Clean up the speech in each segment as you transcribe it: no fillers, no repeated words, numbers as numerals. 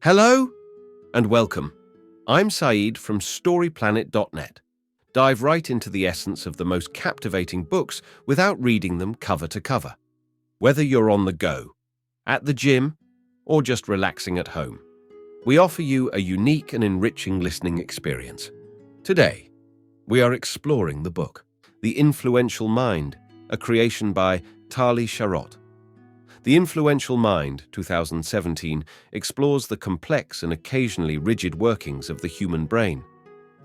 Hello and welcome. I'm Saeed from storyplanet.net. Dive right into the essence of the most captivating books without reading them cover to cover. Whether you're on the go, at the gym, or just relaxing at home, we offer you a unique and enriching listening experience. Today, we are exploring the book, The Influential Mind, a creation by Tali Sharot. The Influential Mind, 2017, explores the complex and occasionally rigid workings of the human brain.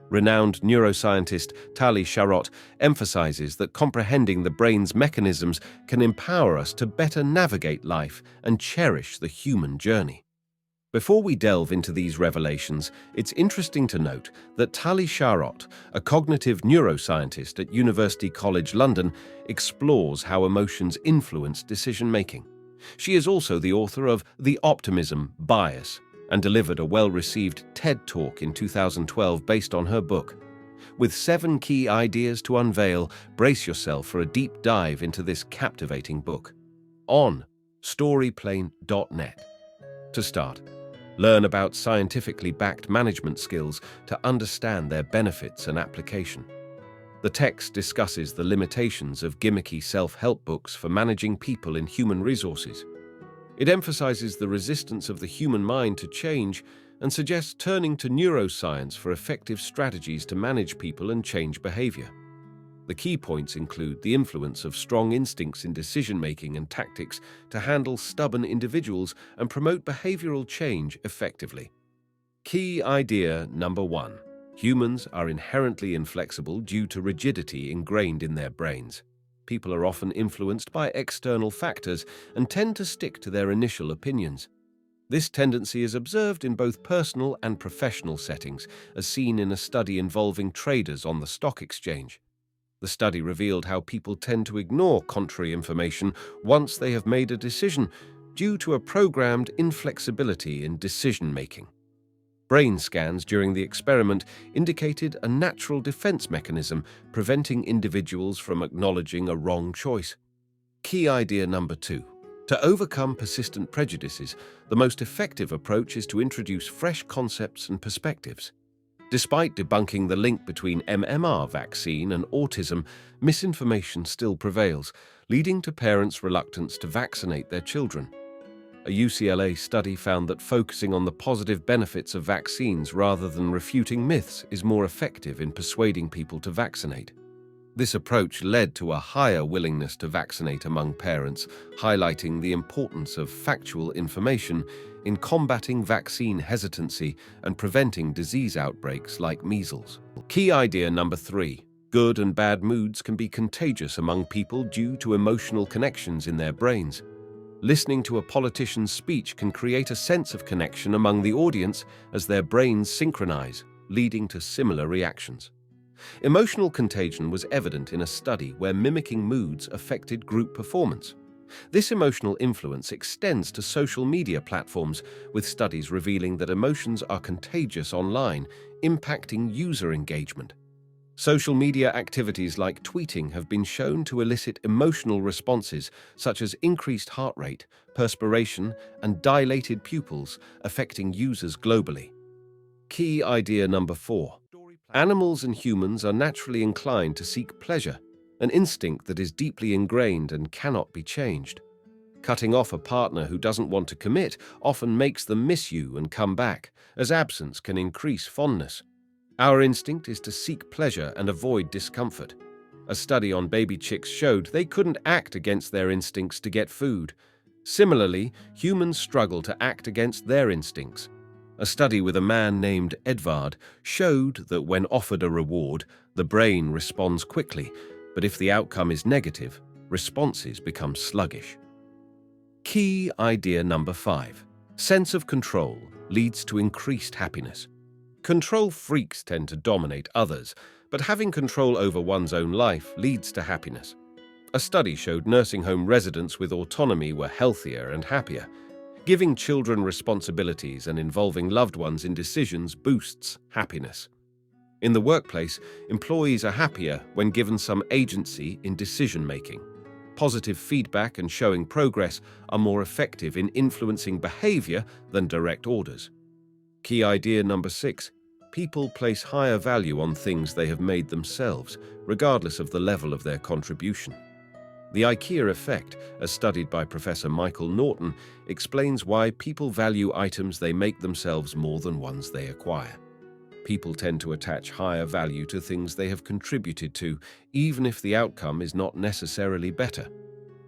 Renowned neuroscientist Tali Sharot emphasizes that comprehending the brain's mechanisms can empower us to better navigate life and cherish the human journey. Before we delve into these revelations, it's interesting to note that Tali Sharot, a cognitive neuroscientist at University College London, explores how emotions influence decision-making. She is also the author of The Optimism Bias and delivered a well-received TED Talk in 2012 based on her book. With 7 key ideas to unveil, brace yourself for a deep dive into this captivating book. On storyplanet.net. To start, learn about scientifically backed management skills to understand their benefits and application. The text discusses the limitations of gimmicky self-help books for managing people in human resources. It emphasizes the resistance of the human mind to change and suggests turning to neuroscience for effective strategies to manage people and change behavior. The key points include the influence of strong instincts in decision-making and tactics to handle stubborn individuals and promote behavioral change effectively. Key idea number 1. Humans are inherently inflexible due to rigidity ingrained in their brains. People are often influenced by external factors and tend to stick to their initial opinions. This tendency is observed in both personal and professional settings, as seen in a study involving traders on the stock exchange. The study revealed how people tend to ignore contrary information once they have made a decision due to a programmed inflexibility in decision-making. Brain scans during the experiment indicated a natural defense mechanism preventing individuals from acknowledging a wrong choice. Key idea number 2. To overcome persistent prejudices, the most effective approach is to introduce fresh concepts and perspectives. Despite debunking the link between MMR vaccine and autism, misinformation still prevails, leading to parents' reluctance to vaccinate their children. A UCLA study found that focusing on the positive benefits of vaccines rather than refuting myths is more effective in persuading people to vaccinate. This approach led to a higher willingness to vaccinate among parents, highlighting the importance of factual information in combating vaccine hesitancy and preventing disease outbreaks like measles. Key idea number 3. Good and bad moods can be contagious among people due to emotional connections in their brains. Listening to a politician's speech can create a sense of connection among the audience as their brains synchronize, leading to similar reactions. Emotional contagion was evident in a study where mimicking moods affected group performance. This emotional influence extends to social media platforms, with studies revealing that emotions are contagious online, impacting user engagement. Social media activities like tweeting have been shown to elicit emotional responses such as increased heart rate, perspiration, and dilated pupils, affecting users globally. Key idea number 4. Animals and humans are naturally inclined to seek pleasure, an instinct that is deeply ingrained and cannot be changed. Cutting off a partner who doesn't want to commit often makes them miss you and come back, as absence can increase fondness. Our instinct is to seek pleasure and avoid discomfort. A study on baby chicks showed they couldn't act against their instincts to get food. Similarly, humans struggle to act against their instincts. A study with a man named Edvard showed that when offered a reward, the brain responds quickly, but if the outcome is negative, responses become sluggish. Key idea number 5. Sense of control leads to increased happiness. Control freaks tend to dominate others, but having control over one's own life leads to happiness. A study showed nursing home residents with autonomy were healthier and happier. Giving children responsibilities and involving loved ones in decisions boosts happiness. In the workplace, employees are happier when given some agency in decision-making. Positive feedback and showing progress are more effective in influencing behavior than direct orders. Key idea number 6. People place higher value on things they have made themselves, regardless of the level of their contribution. The IKEA effect, as studied by Professor Michael Norton, explains why people value items they make themselves more than ones they acquire. People tend to attach higher value to things they have contributed to, even if the outcome is not necessarily better.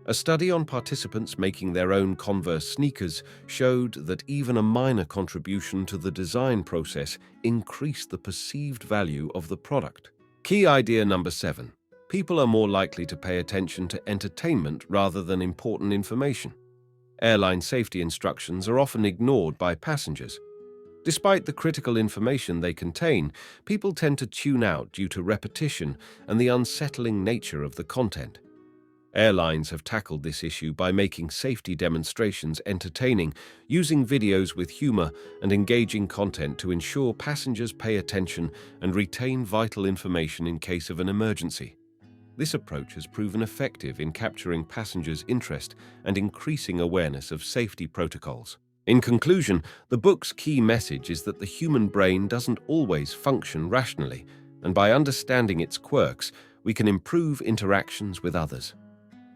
A study on participants making their own Converse sneakers showed that even a minor contribution to the design process increased the perceived value of the product. Key idea number 7. People are more likely to pay attention to entertainment rather than important information. Airline safety instructions are often ignored by passengers. Despite the critical information they contain, people tend to tune out due to repetition and the unsettling nature of the content. Airlines have tackled this issue by making safety demonstrations entertaining, using videos with humor and engaging content to ensure passengers pay attention and retain vital information in case of an emergency. This approach has proven effective in capturing passengers' interest and increasing awareness of safety protocols. In conclusion, the book's key message is that the human brain doesn't always function rationally, and by understanding its quirks, we can improve interactions with others.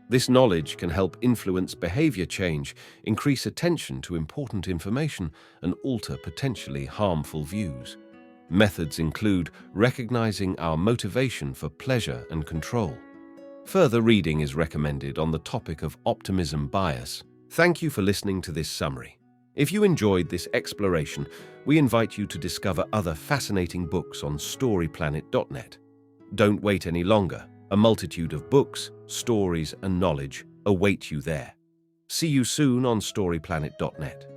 This knowledge can help influence behavior change, increase attention to important information, and alter potentially harmful views. Methods include recognizing our motivation for pleasure and control. Further reading is recommended on the topic of optimism bias. Thank you for listening to this summary. If you enjoyed this exploration, we invite you to discover other fascinating books on storyplanet.net. Don't wait any longer. A multitude of books, stories, and knowledge await you there. See you soon on storyplanet.net.